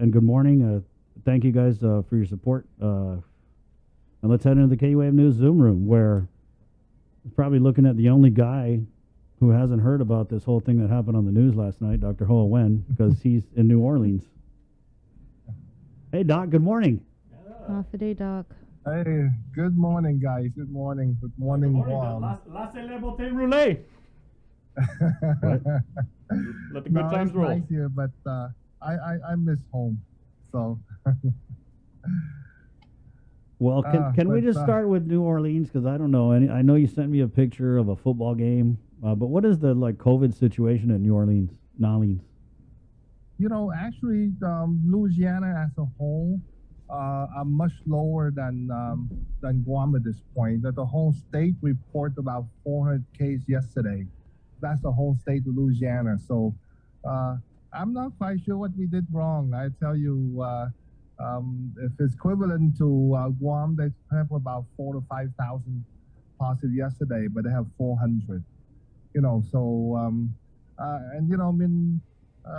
and good morning. Thank you guys for your support. And let's head into the KUAM News Zoom room, where probably looking at the only guy who hasn't heard about this whole thing that happened on the news last night, Dr. Hoa Nguyen, because he's in New Orleans. Hey, Doc, good morning. Half a day, Doc. Hey, good morning, guys. Good morning. Good morning, Guam. La celebrity roulette. Let the good times it's roll. nice here, but I miss home. So. Well, can we just start with New Orleans? Because I don't know. I know you sent me a picture of a football game, but what is the COVID situation in New Orleans? You know, actually, Louisiana as a whole are much lower than Guam at this point. That the whole state reported about 400 cases yesterday. That's the whole state of Louisiana. So I'm not quite sure what we did wrong. I tell you, if it's equivalent to Guam, they have about 4,000 to 5,000 positive yesterday, but they have 400. You know, so and you know, I mean,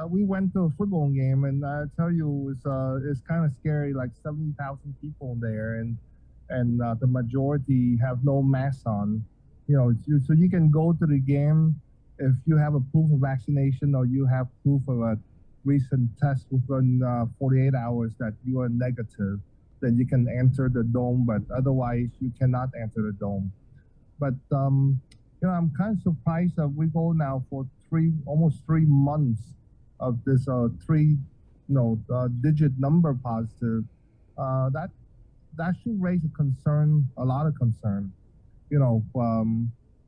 we went to a football game, and I tell you, it's kind of scary. Like 70,000 people there, and the majority have no mask on. You know, so you can go to the game if you have a proof of vaccination or you have proof of a recent test within 48 hours that you are negative, then you can enter the dome. But otherwise, you cannot enter the dome. But you know, I'm kind of surprised that we go now for almost 3 months of this digit number positive. That should raise a lot of concern. You know,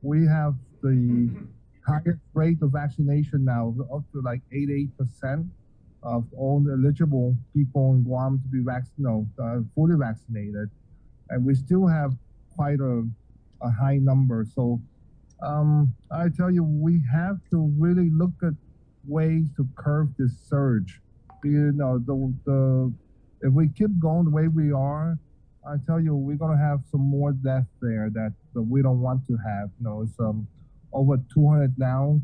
we have the highest rate of vaccination now, up to like 88% of all eligible people in Guam to be fully vaccinated, and we still have quite a high number. So I tell you, we have to really look at ways to curb this surge. You know, if we keep going the way we are, I tell you, we're gonna have some more deaths there that we don't want to have. You know, it's over 200 now.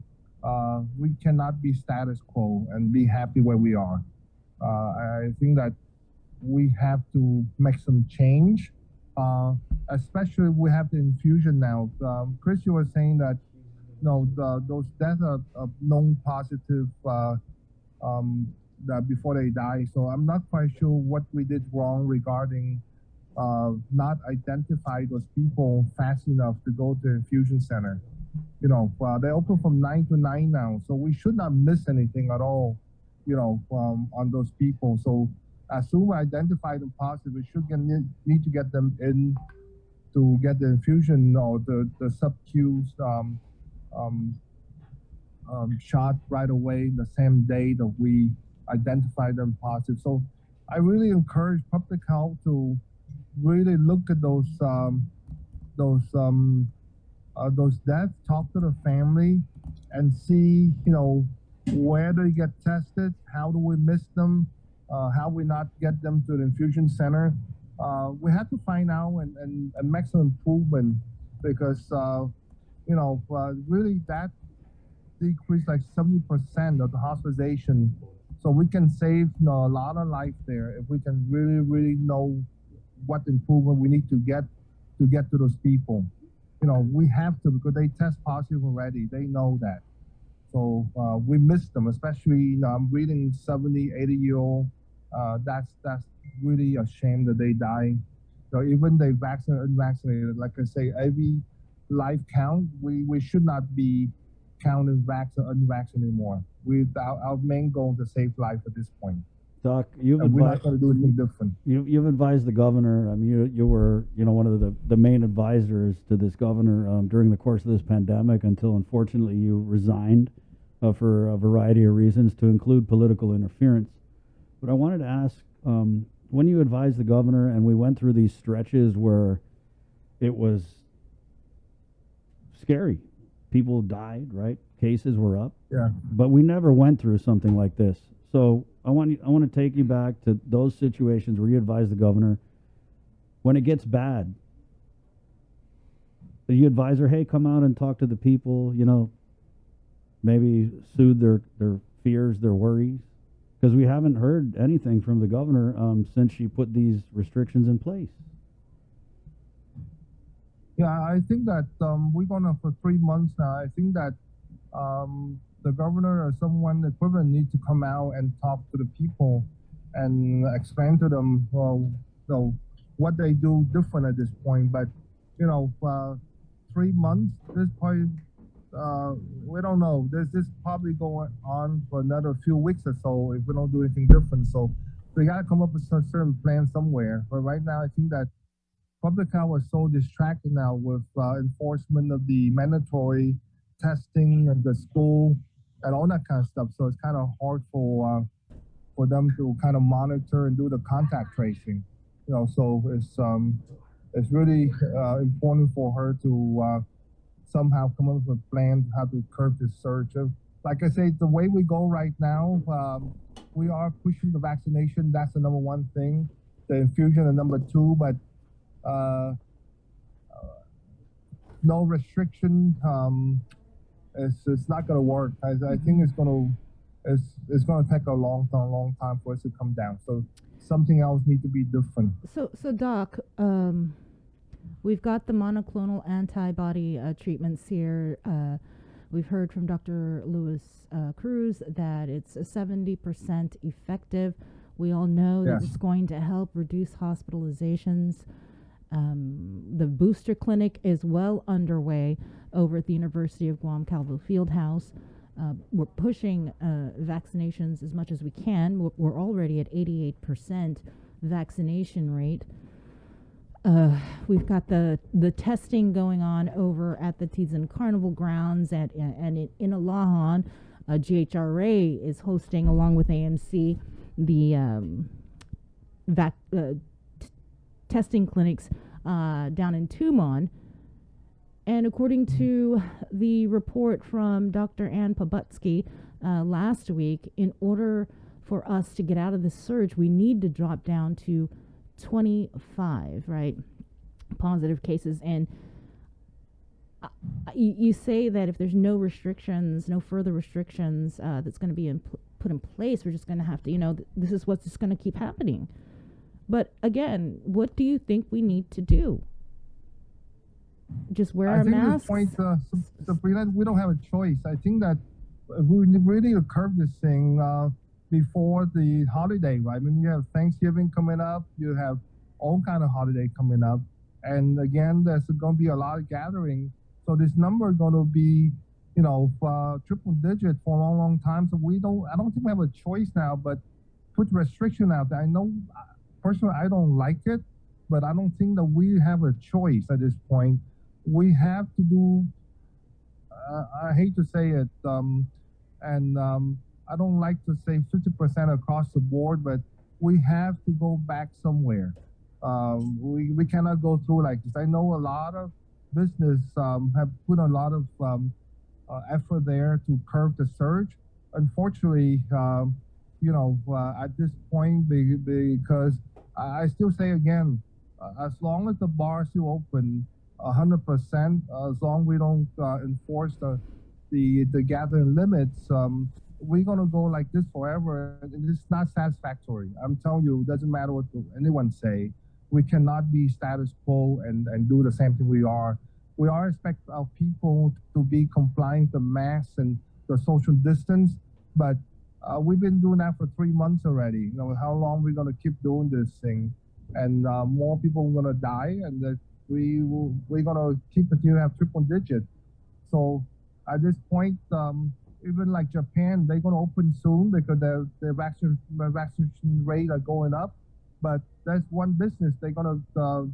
We cannot be status quo and be happy where we are. I think that we have to make some change, especially we have the infusion now. Chris, you were saying that those deaths are known positive before they die. So I'm not quite sure what we did wrong regarding not identify those people fast enough to go to the infusion center. You know, they open from 9 to 9 now, so we should not miss anything at all, you know, on those people. So as soon as we identify them positive, we should need to get them in to get the infusion or the sub-Qs shot right away the same day that we identify them positive. So I really encourage public health to really look at those deaths, talk to the family, and see, you know, where they get tested, how do we miss them, how we not get them to the infusion center. We have to find out and make some improvement, because you know, really that decreased like 70% of the hospitalization. So we can save, you know, a lot of life there if we can really know what improvement we need to get to those people. You know, we have to, because they test positive already. They know that. So we miss them, especially, you know, I'm reading 70, 80-year-old. That's really a shame that they die. So even they vaccinated, unvaccinated, like I say, every life count. We should not be counting vaccinated, unvaccinated anymore. Our main goal is to save life at this point. Doc, we're not going to do anything different. You've advised the governor. I mean, you were, you know, one of the main advisors to this governor during the course of this pandemic, until unfortunately you resigned for a variety of reasons, to include political interference. But I wanted to ask, when you advised the governor, and we went through these stretches where it was scary, people died, right? Cases were up. Yeah. But we never went through something like this. So I want to take you back to those situations where you advise the governor, when it gets bad, you advise her, hey, come out and talk to the people, you know, maybe soothe their fears, their worries. Because we haven't heard anything from the governor since she put these restrictions in place. Yeah, I think that we're gonna for 3 months now. I think that the governor or someone equivalent needs to come out and talk to the people and explain to them, well, you know, what they do different at this point. But 3 months, this probably we don't know. This probably going on for another few weeks or so if we don't do anything different. So we gotta come up with a certain plan somewhere. But right now, I think that public health is so distracted now with enforcement of the mandatory testing and the school and all that kind of stuff. So it's kind of hard for them to kind of monitor and do the contact tracing. So it's really important for her to somehow come up with a plan how to curb this surge. Like I say, the way we go right now, we are pushing the vaccination. That's the number one thing. The infusion, the number two, but no restriction. It's not going to work. I think it's going to take a long time for us to come down. So something else needs to be different. So Doc, we've got the monoclonal antibody treatments here. We've heard from Dr. Luis Cruz that it's 70% effective. We all know that it's going to help reduce hospitalizations. The booster clinic is well underway over at the University of Guam Calvo Fieldhouse. We're pushing vaccinations as much as we can. We're already at 88% vaccination rate. We've got the testing going on over at the Tizan Carnival grounds and in Alahan. GHRA is hosting, along with AMC, the testing clinics down in Tumon. And according to the report from Dr. Ann Pabutsky last week, in order for us to get out of this surge, we need to drop down to 25, right, positive cases. And you say that if there's no restrictions, no further restrictions that's going to be put in place, we're just going to have to, this is what's just going to keep happening. But again, what do you think we need to do? Just wear a mask? I think at this point, we don't have a choice. I think that we really need to curb this thing before the holiday, right? I mean, you have Thanksgiving coming up, you have all kind of holiday coming up, and again, there's going to be a lot of gathering. So this number is going to be, triple digit for a long, long time. So I don't think we have a choice now, but put restriction out there. I know, personally, I don't like it, but I don't think that we have a choice at this point. We have to do, I hate to say it, I don't like to say 50% across the board, but we have to go back somewhere. We cannot go through like this. I know a lot of business have put a lot of effort there to curb the surge. Unfortunately, at this point, because I still say again, as long as the bar is still open 100%, as long as we don't enforce the gathering limits, we're going to go like this forever, and it's not satisfactory. I'm telling you, it doesn't matter what anyone say. We cannot be status quo and do the same thing we are. We are expect our people to be compliant to masks and the social distance, but we've been doing that for 3 months already. How long we're going to keep doing this thing? And more people are going to die, and that we're going to continue to have triple digit. So at this point, even like Japan, they're going to open soon because their vaccination rate are going up. But that's one business. They're going to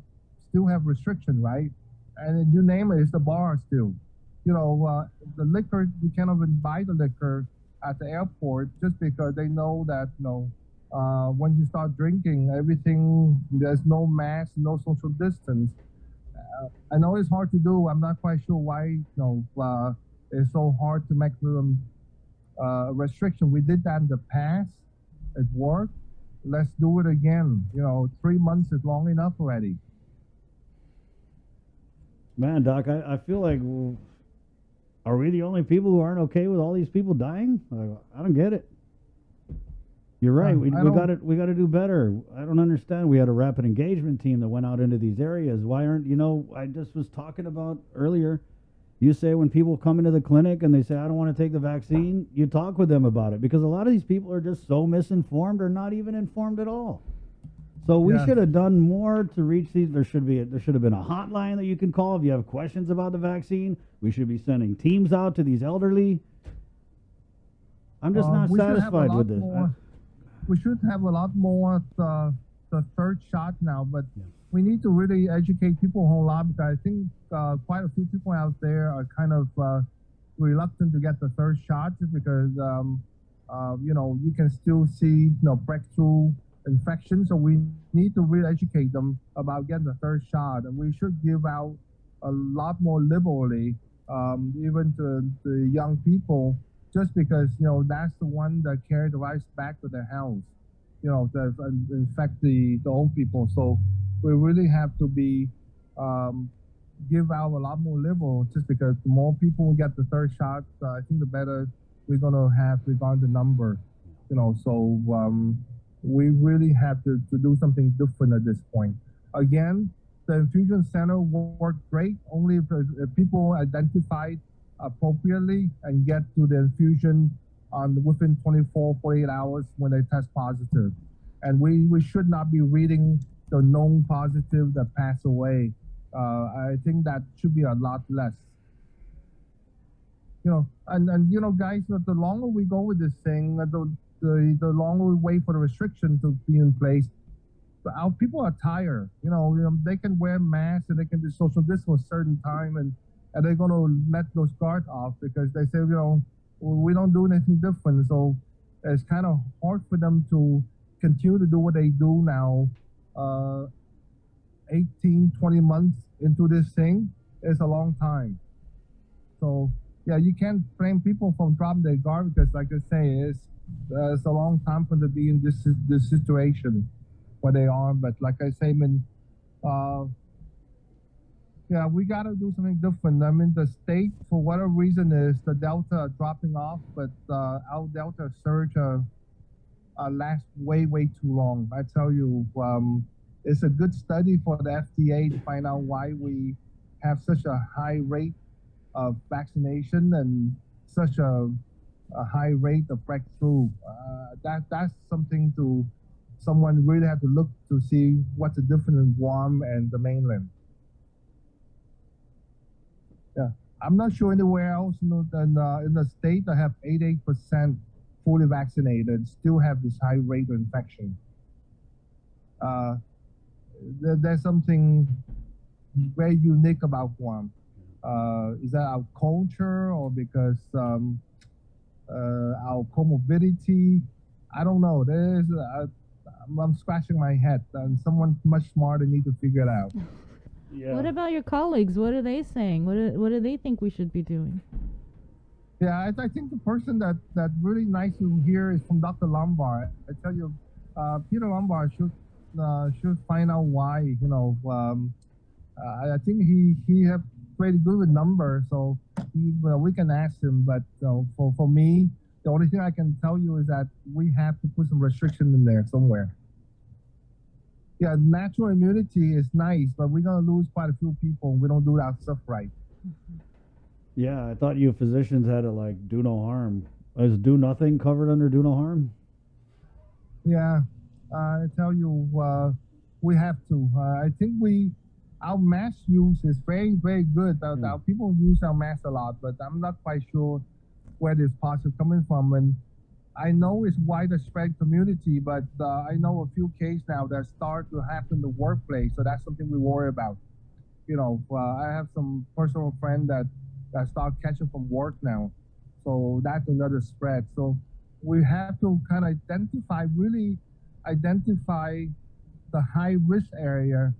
still have restriction, right? And you name it, it's the bar still. The liquor, you can't even buy the liquor at the airport just because they know that, when you start drinking, everything, there's no mask, no social distance. I know it's hard to do. I'm not quite sure why, it's so hard to make them restriction. We did that in the past. It worked. Let's do it again. 3 months is long enough already. Man, Doc, I feel like, are we the only people who aren't okay with all these people dying? I don't get it. You're right. Uh, We I we don't- got to we got to do better. I don't understand. We had a rapid engagement team that went out into these areas. Why aren't I just was talking about earlier. You say when people come into the clinic and they say I don't want to take the vaccine, you talk with them about it because a lot of these people are just so misinformed or not even informed at all. So we Yes. should have done more to reach these. There should have been a hotline that you can call if you have questions about the vaccine. We should be sending teams out to these elderly. I'm just not we should have a satisfied lot with this. more- we should have a lot more the third shot now, but Yeah. we need to really educate people a whole lot because I think quite a few people out there are kind of reluctant to get the third shot just because you can still see breakthrough infection. So we need to really educate them about getting the third shot, and we should give out a lot more liberally, even to the young people, just because that's the one that carry the virus back to their house, to infect the old people. So we really have to be give out a lot more liberal, just because the more people get the third shot, I think the better we're gonna have regarding the number. So we really have to do something different at this point. Again, the infusion center worked great only if people identified appropriately and get to the infusion within 24, 48 hours when they test positive. And we should not be reading the known positive that pass away. I think that should be a lot less. Guys, the longer we go with this thing, the longer we wait for the restriction to be in place, our people are tired. They can wear masks and they can do social distance for a certain time, and they're going to let those guards off because they say, we don't do anything different. So it's kind of hard for them to continue to do what they do now. 18, 20 months into this thing is a long time. So yeah, you can't blame people from dropping their guard because, like I say, it's a long time for them to be in this situation where they are. But like I say, yeah, we got to do something different. I mean, the state, for whatever reason, is the Delta are dropping off, but our Delta surge lasts way, way too long. I tell you, it's a good study for the FDA to find out why we have such a high rate of vaccination and such a high rate of breakthrough. That's something someone really have to look to see what's the difference in Guam and the mainland. Yeah, I'm not sure anywhere else in the state that have 88% fully vaccinated still have this high rate of infection. There's something very unique about Guam. Is that our culture or because our comorbidity? I don't know. I'm scratching my head, and someone much smarter need to figure it out. Yeah. What about your colleagues? What are they saying? What do they think we should be doing? Yeah, I think the person that really nice to hear is from Dr. Lombard. I tell you, Peter Lombard should find out why. I think he have pretty good with numbers, so we can ask him. But for me, the only thing I can tell you is that we have to put some restriction in there somewhere. Yeah, natural immunity is nice, but we're gonna lose quite a few people if we don't do that stuff right. Yeah, I thought you physicians had to do no harm. Is do nothing covered under do no harm? Yeah, I tell you, we have to. I think our mask use is very, very good. Our people use our mask a lot, but I'm not quite sure where this positive coming from. And I know it's widespread community, but I know a few cases now that start to happen in the workplace. So that's something we worry about. I have some personal friend that start catching from work now. So that's another spread. So we have to kind of really identify the high risk area.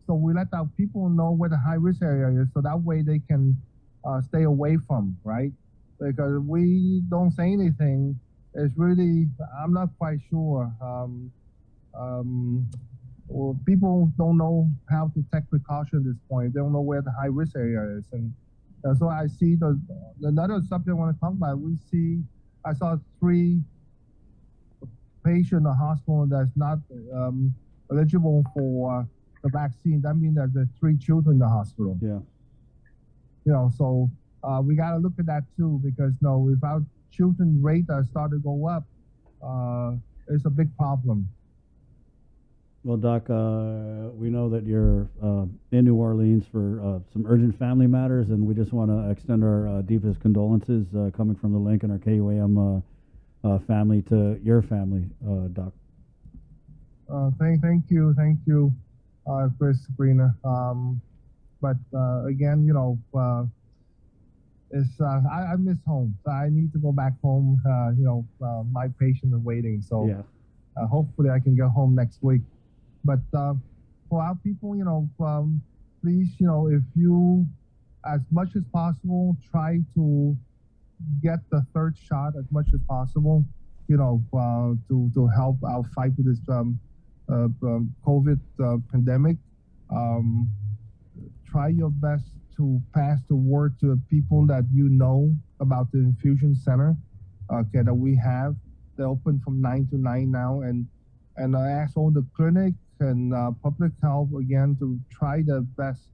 So we let our people know where the high risk area is. So that way they can stay away from, right? Because we don't say anything. It's really, I'm not quite sure. Well, people don't know how to take precaution at this point. They don't know where the high risk area is. And so I see another subject I want to talk about. I saw 3 patient in the hospital that's not eligible for the vaccine, that means that there's 3 children in the hospital. Yeah. You know, so we got to look at that too, because if our children rate start to go up, it's a big problem. Well, Doc, we know that you're in New Orleans for some urgent family matters, and we just want to extend our deepest condolences coming from the Link and our KUAM family to your family, Doc. Thank you, Chris, Sabrina. But again, it's I miss home. So I need to go back home. My patient is waiting, so Yeah. hopefully I can get home next week. But for our people, please, if you, as much as possible, try to get the 3rd shot as much as possible, to help our fight with this COVID pandemic. Try your best to pass the word to the people that you know about the infusion center that we have. They're open from 9 to 9 now, and I ask all the clinic and public health again to try their best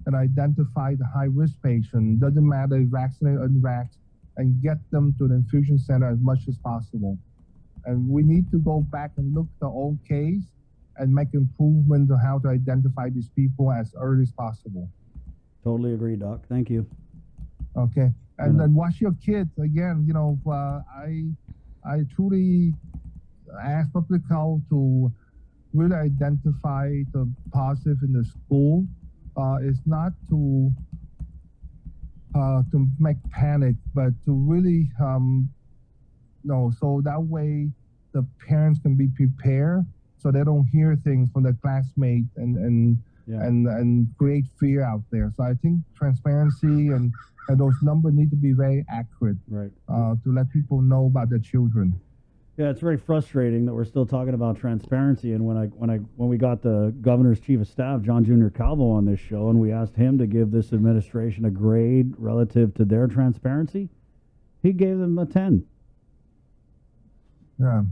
and identify the high-risk patient. Doesn't matter if vaccinated or unvaccinated, and get them to the infusion center as much as possible. And we need to go back and look at the old case and make improvement on how to identify these people as early as possible. Totally agree, Doc. Thank you. Okay. And then watch your kids. Again, I truly ask public health to really identify the positive in the school. It's not to make panic, but to really so that way the parents can be prepared, so they don't hear things from their classmates and create fear out there. So I think transparency and those numbers need to be very accurate, right? To let people know about their children. Yeah, it's very frustrating that we're still talking about transparency. And when we got the governor's chief of staff, John Jr. Calvo, on this show, and we asked him to give this administration a grade relative to their transparency, he gave them a 10. Yeah.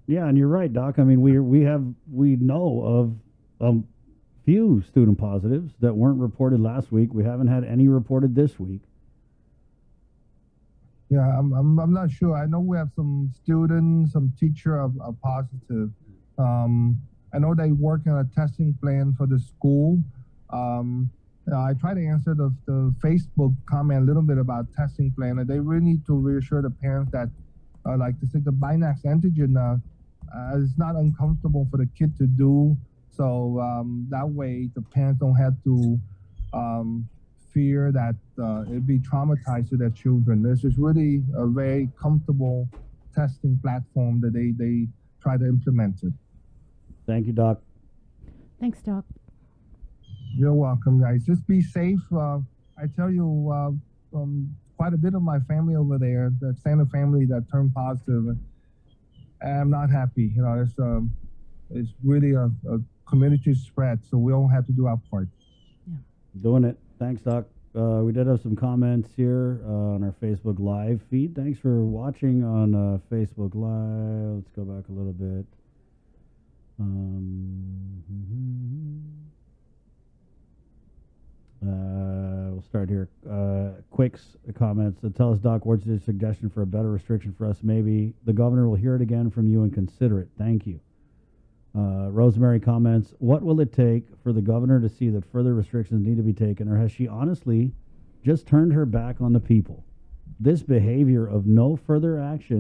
Yeah, and you're right, Doc. I mean, we know of few student positives that weren't reported last week. We haven't had any reported this week. Yeah, I'm not sure. I know we have some students, some teacher are positive. I know they work on a testing plan for the school. I try to answer the Facebook comment a little bit about testing plan, and they really need to reassure the parents that, like to say, the Binax antigen is not uncomfortable for the kid to do. So that way the parents don't have to fear that it'd be traumatized to their children. This is really a very comfortable testing platform that they try to implement it. Thank you, Doc. Thanks, Doc. You're welcome, guys. Just be safe. I tell you, quite a bit of my family over there, the extended family that turned positive, I'm not happy. It's really a community spread, so we all have to do our part. Yeah. Doing it. Thanks, Doc. We did have some comments here on our Facebook Live feed. Thanks for watching on Facebook Live. Let's go back a little bit. We'll start here. Quick's comments. Tell us, Doc, what's your suggestion for a better restriction for us? Maybe the governor will hear it again from you and consider it. Thank you. Rosemary comments, what will it take for the governor to see that further restrictions need to be taken, or has she honestly just turned her back on the people? This behavior of no further action